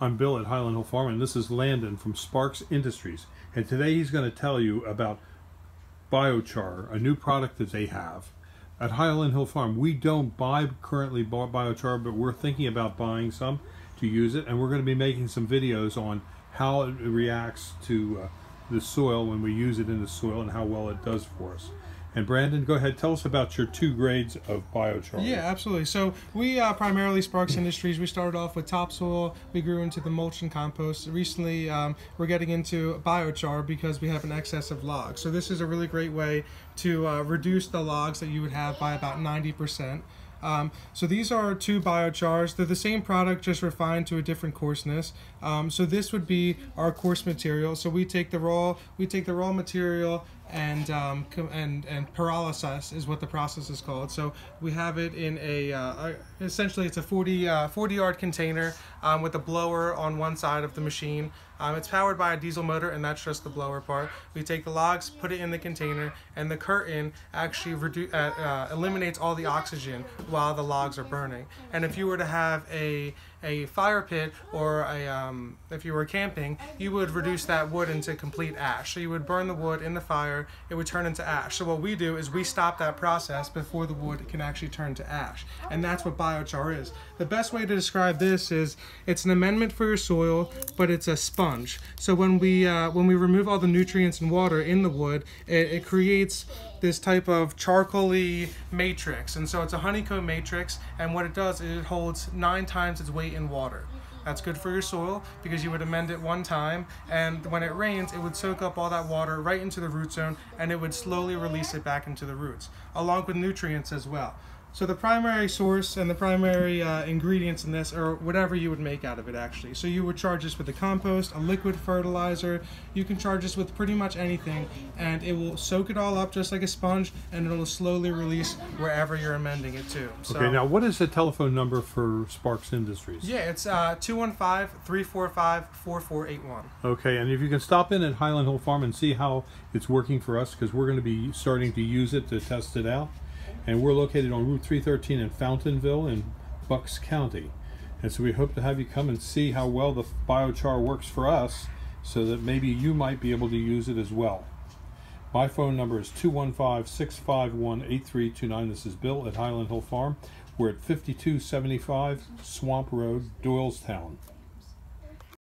I'm Bill at Highland Hill Farm, and this is Landon from Sparks Industries. And today he's going to tell you about Biochar, a new product that they have. At Highland Hill Farm, we don't currently buy Biochar, but we're thinking about buying some to use it, and we're going to be making some videos on how it reacts to the soil when we use it in the soil and how well it does for us. And Brandon, go ahead, tell us about your 2 grades of biochar. Yeah, absolutely. So we primarily Sparks Industries. We started off with topsoil. We grew into the mulch and compost. Recently, we're getting into biochar because we have an excess of logs. So this is a really great way to reduce the logs that you would have by about 90%. So these are 2 biochars. They're the same product, just refined to a different coarseness. So this would be our coarse material. So we take the raw material and pyrolysis is what the process is called. So we have it in essentially it's a 40-yard container with a blower on one side of the machine. It's powered by a diesel motor, and that's just the blower part. We take the logs, put it in the container, and the curtain actually eliminates all the oxygen while the logs are burning. And if you were to have a fire pit or if you were camping, you would reduce that wood into complete ash. So you would burn the wood in the fire, it would turn into ash. So what we do is we stop that process before the wood can actually turn to ash. And that's what biochar is. The best way to describe this is it's an amendment for your soil, but it's a sponge. So when we remove all the nutrients and water in the wood, it creates this type of charcoal-y matrix. And so it's a honeycomb matrix, and what it does is it holds 9 times its weight in water. That's good for your soil because you would amend it one time, and when it rains, it would soak up all that water right into the root zone, and it would slowly release it back into the roots, along with nutrients as well. So the primary source and the primary ingredients in this are whatever you would make out of it, actually. So you would charge this with a compost, a liquid fertilizer. You can charge this with pretty much anything, and it will soak it all up just like a sponge, and it will slowly release wherever you're amending it to. So, okay, now what is the telephone number for Sparks Industries? Yeah, it's 215-345-4481. Okay, and if you can stop in at Highland Hill Farm and see how it's working for us, because we're going to be starting to use it to test it out. And we're located on Route 313 in Fountainville in Bucks County. And so we hope to have you come and see how well the biochar works for us, so that maybe you might be able to use it as well. My phone number is 215-651-8329. This is Bill at Highland Hill Farm. We're at 5275 Swamp Road, Doylestown.